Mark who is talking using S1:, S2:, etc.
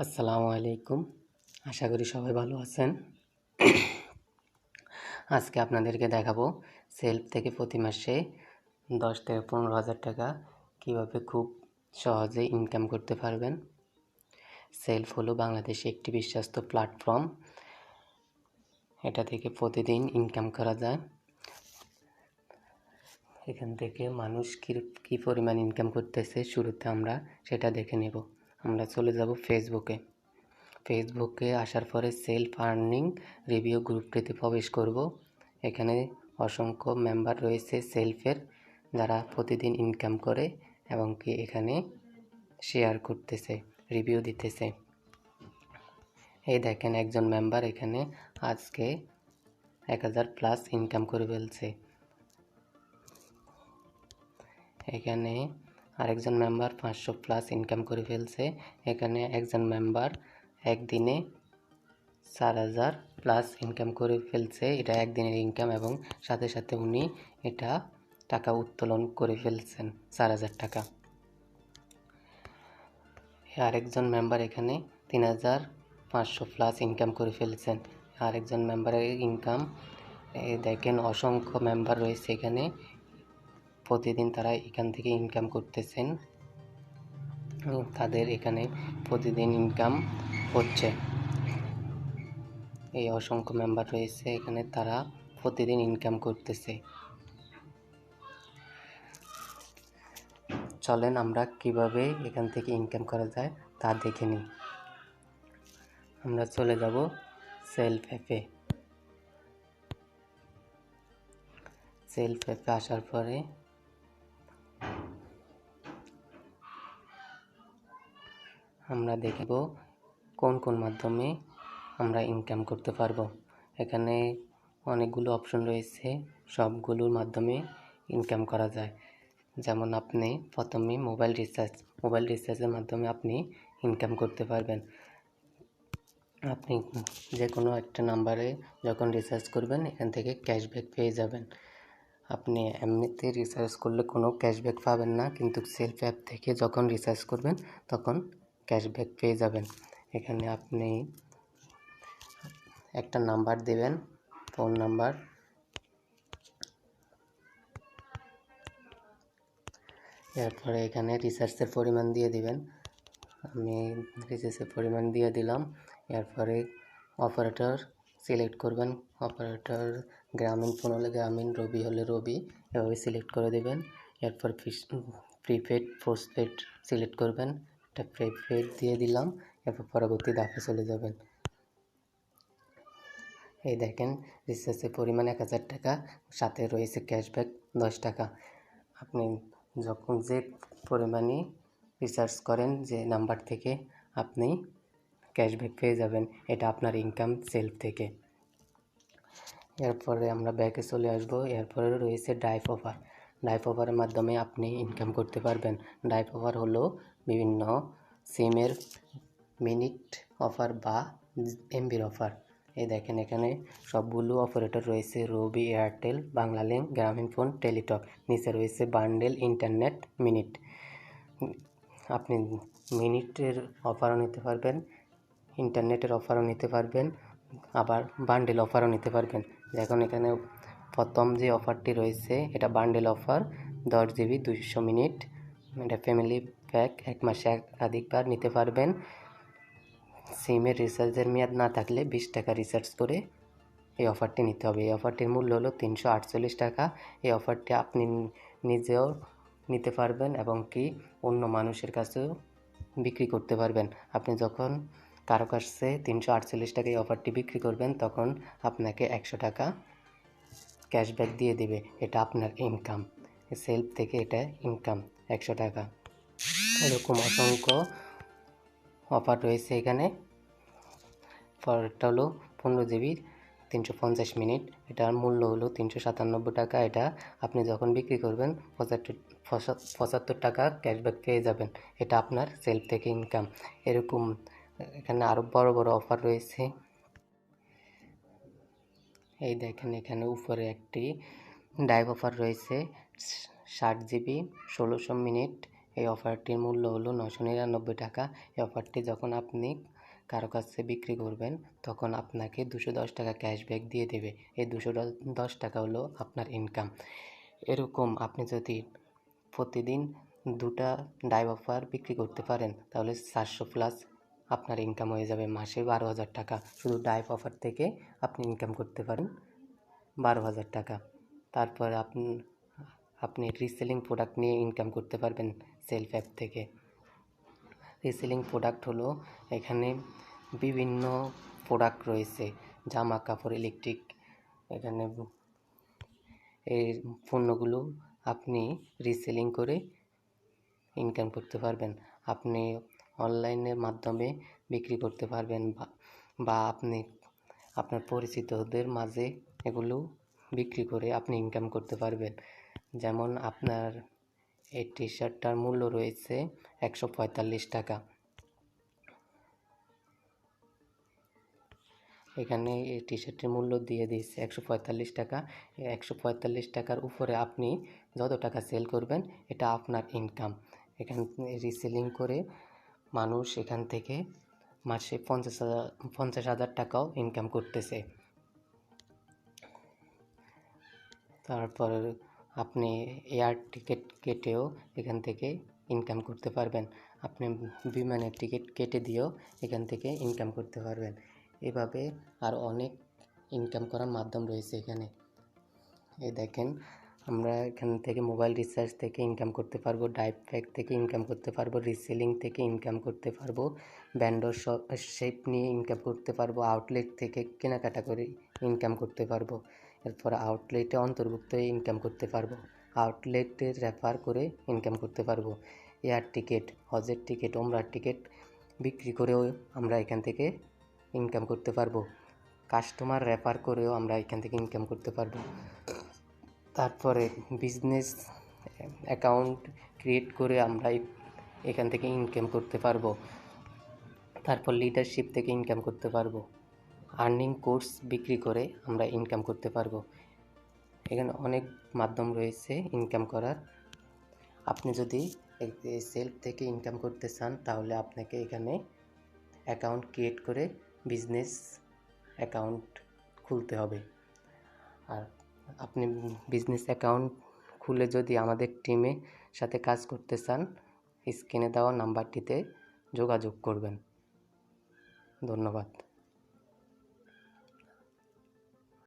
S1: আসসালামু আলাইকুম। আশা করি সবাই ভালো আছেন। আজকে আপনাদেরকে দেখাবো সেলফ থেকে প্রতি মাসে 10 থেকে 15,000 টাকা কীভাবে খুব সহজে ইনকাম করতে পারবেন। সেলফ হলো বাংলাদেশে একটি বিশ্বস্ত প্ল্যাটফর্ম। এটা থেকে প্রতিদিন ইনকাম করা যায়। এখান থেকে মানুষ কী পরিমাণ ইনকাম করতেছে শুরুতে আমরা সেটা দেখে নেব। আমরা চলে যাব ফেসবুকে আসার পরে সেলফ আর্নিং রিভিউ গ্রুপটিতে প্রবেশ করব। এখানে অসংখ্য মেম্বার রয়েছে সেলফের, যারা প্রতিদিন ইনকাম করে এবং কি এখানে শেয়ার করতেছে, রিভিউ দিতেছে। এই দেখেন একজন মেম্বার এখানে আজকে 1000+ ইনকাম করে ফেলছে। এখানে আরেকজন মেম্বার 500+ ইনকাম করে ফেলছে। এখানে একজন মেম্বার একদিনে 4000+ ইনকাম করে ফেলছে। এটা একদিনের ইনকাম এবং সাথে সাথে উনি এটা টাকা উত্তোলন করে ফেলছেন 4000 টাকা। আরেকজন মেম্বার এখানে 3500+ ইনকাম করে ফেলছেন। আরেকজন মেম্বারের ইনকাম দেখেন, অসংখ্য মেম্বার রয়েছে এখানে, প্রতিদিন তারা এখান থেকে ইনকাম করতেছেন। তাদের এখানে প্রতিদিন ইনকাম হচ্ছে। এই অসংখ্য মেম্বার রয়েছে এখানে, তারা প্রতিদিন ইনকাম করতেছে। চলেন আমরা কিভাবে এখান থেকে ইনকাম করা যায় তা দেখে নিই। আমরা চলে যাব সেলফ অ্যাপে। আসার পরে আমরা দেখব কোন কোন মাধ্যমে আমরা ইনকাম করতে পারবো। এখানে অনেকগুলো অপশন রয়েছে, সবগুলোর মাধ্যমে ইনকাম করা যায়। যেমন আপনি প্রথমে মোবাইল রিচার্জের মাধ্যমে আপনি ইনকাম করতে পারবেন। আপনি যে কোনো একটা নাম্বারে যখন রিচার্জ করবেন এখান থেকে ক্যাশব্যাক পেয়ে যাবেন। আপনি এমনিতে রিচার্জ করলে কোনো ক্যাশব্যাক পাবেন না, কিন্তু সেলফ অ্যাপ থেকে যখন রিচার্জ করবেন তখন ক্যাশব্যাক পেয়ে যাবেন। এখানে আপনি একটা নাম্বার দেবেন, ফোন নাম্বার। এরপরে এখানে রিচার্জের পরিমাণ দিয়ে দিবেন। আমি রিচার্জের পরিমাণ দিয়ে দিলাম। এরপরে অপারেটর সিলেক্ট করবেন। অপারেটর গ্রামীণ ফোন হলে গ্রামীণ, রবি হলে রবি, এভাবে সিলেক্ট করে দেবেন। এরপর প্রিপেড পোস্টপেড সিলেক্ট করবেন। এটা প্রিপেড দিয়ে দিলাম। এরপর পরবর্তী ধাপে চলে যাবেন। এই দেখেন রিচার্জের পরিমাণ 1000 টাকা, সাথে রয়েছে ক্যাশব্যাক 10 টাকা। আপনি যখন যে পরিমাণে রিচার্জ করেন যে নাম্বার থেকে, আপনি ক্যাশব্যাক পেয়ে যাবেন। এটা আপনার ইনকাম সেলফ থেকে। এরপরে আমরা ব্যাকে চলে আসব। এরপরে রয়েছে ডাইভ অফারের মাধ্যমে আপনি ইনকাম করতে পারবেন। ডাইভ অফার হলো বিভিন্ন সিমের মিনিট অফার বা এমবির অফার। এই দেখেন এখানে সবগুলো অপারেটর রয়েছে, রবি, এয়ারটেল, বাংলালিংক, গ্রামীণ ফোন, টেলিটক। নিচে রয়েছে বান্ডেল, ইন্টারনেট, মিনিট। আপনি মিনিটের অফারও নিতে পারবেন, ইন্টারনেটের অফারও নিতে পারবেন, আবার বান্ডেল অফারও নিতে পারবেন। দেখুন এখানে প্রথম যে অফারটি রয়েছে এটা বান্ডেল অফার, 10 GB 200 মিনিট। এটা ফ্যামিলি প্যাক, 1 মাসে একাধিকবার নিতে পারবেন। সিমের রিচার্জের মেয়াদ না থাকলে 20 টাকা রিচার্জ করে এই অফারটি নিতে হবে। এই অফারটির মূল্য হলো 348 টাকা। এই অফারটি আপনি নিজেও নিতে পারবেন এবং কি অন্য মানুষের কাছেও বিক্রি করতে পারবেন। আপনি যখন কারো কাছে 348 টাকা এই অফারটি বিক্রি করবেন তখন আপনাকে 100 টাকা ক্যাশব্যাক দিয়ে দেবে। এটা আপনার ইনকাম, সেলফ থেকে এটা ইনকাম 100 টাকা। এরকম অসংখ্য অফার রয়েছে এখানে। পরেরটা হলো 15 GB 350 মিনিট। এটার মূল্য হলো 397 টাকা। এটা আপনি যখন বিক্রি করবেন 75 টাকা ক্যাশব্যাক পেয়ে যাবেন। এটা আপনার সেলফ থেকে ইনকাম। এরকম এখানে আরও বড় বড় অফার রয়েছে। এই দেখেন এখানে উপরে একটি ডাইভ অফার রয়েছে, 60 GB 1600 মিনিট। এই অফারটির মূল্য হলো 999 টাকা। এই অফারটি যখন আপনি কারো কাছে বিক্রি করবেন তখন আপনাকে 210 টাকা ক্যাশব্যাক দিয়ে দেবে। এই 210 টাকা হলো আপনার ইনকাম। এরকম আপনি যদি প্রতিদিন 2টা ডাইভ অফার বিক্রি করতে পারেন তাহলে 400+ আপনার ইনকাম হয়ে যাবে। মাসে 12,000 টাকা শুধু ডাইভ অফার থেকে আপনি ইনকাম করতে পারেন 12,000 টাকা। তারপর আপনি রিসেলিং প্রোডাক্ট নিয়ে ইনকাম করতে পারবেন সেলফ অ্যাপ থেকে। রিসেলিং প্রোডাক্ট হলো এখানে বিভিন্ন প্রোডাক্ট রয়েছে, জামা কাপড়, ইলেকট্রিক। এখানে এই পণ্যগুলো আপনি রিসেলিং করে ইনকাম করতে পারবেন। আপনি অনলাইনের মাধ্যমে বিক্রি করতে পারবেন বা আপনি আপনার পরিচিতদের মাঝে এগুলো বিক্রি করে আপনি ইনকাম করতে পারবেন। যেমন আপনার এই টি শার্টটার মূল্য রয়েছে 145 টাকা। এখানে এই টি শার্টের মূল্য দিয়ে দিয়েছে 145 টাকা। এই 145 টাকার উপরে আপনি যত টাকা সেল করবেন এটা আপনার ইনকাম। এখান রিসেলিং করে মানুষ এখান থেকে মাসে 50,000 টাকাও ইনকাম করতেছে। তারপর আপনি এয়ার টিকিট কেটেও এখান থেকে ইনকাম করতে পারবেন। আপনি বিমানের টিকিট কেটে দিয়েও এখান থেকে ইনকাম করতে পারবেন। এভাবে আর অনেক ইনকাম করার মাধ্যম রয়েছে এখানে। এই দেখেন, আমরা এখান থেকে মোবাইল রিচার্জ থেকে ইনকাম করতে পারবো, ডাইভ প্যাক থেকে ইনকাম করতে পারবো, রিসেলিং থেকে ইনকাম করতে পারবো, ব্যান্ডর শেপ নিয়ে ইনকাম করতে পারবো, আউটলেট থেকে কেনাকাটা করে ইনকাম করতে পারবো। এরপর আউটলেটে অন্তর্ভুক্ত হয়ে ইনকাম করতে পারবো, আউটলেটে রেফার করে ইনকাম করতে পারবো। এয়ার টিকিট, হজের টিকিট, ওমরার টিকিট বিক্রি করেও আমরা এখান থেকে ইনকাম করতে পারবো। কাস্টমার রেফার করেও আমরা এখান থেকে ইনকাম করতে পারবো। তারপরে বিজনেস অ্যাকাউন্ট ক্রিয়েট করে আমরা এখান থেকে ইনকাম করতে পারবো। তারপর লিডারশিপ থেকে ইনকাম করতে পারবো। আর্নিং কোর্স বিক্রি করে আমরা ইনকাম করতে পারবো। এখানে অনেক মাধ্যম রয়েছে ইনকাম করার। আপনি যদি সেলফ থেকে ইনকাম করতে চান তাহলে আপনাকে এখানে অ্যাকাউন্ট ক্রিয়েট করে বিজনেস অ্যাকাউন্ট খুলতে হবে। আর আপনি বিজনেস অ্যাকাউন্ট খুলে যদি আমাদের টিমের সাথে কাজ করতে চান স্ক্রিনে দেওয়া নাম্বারটিতে যোগাযোগ করবেন। ধন্যবাদ।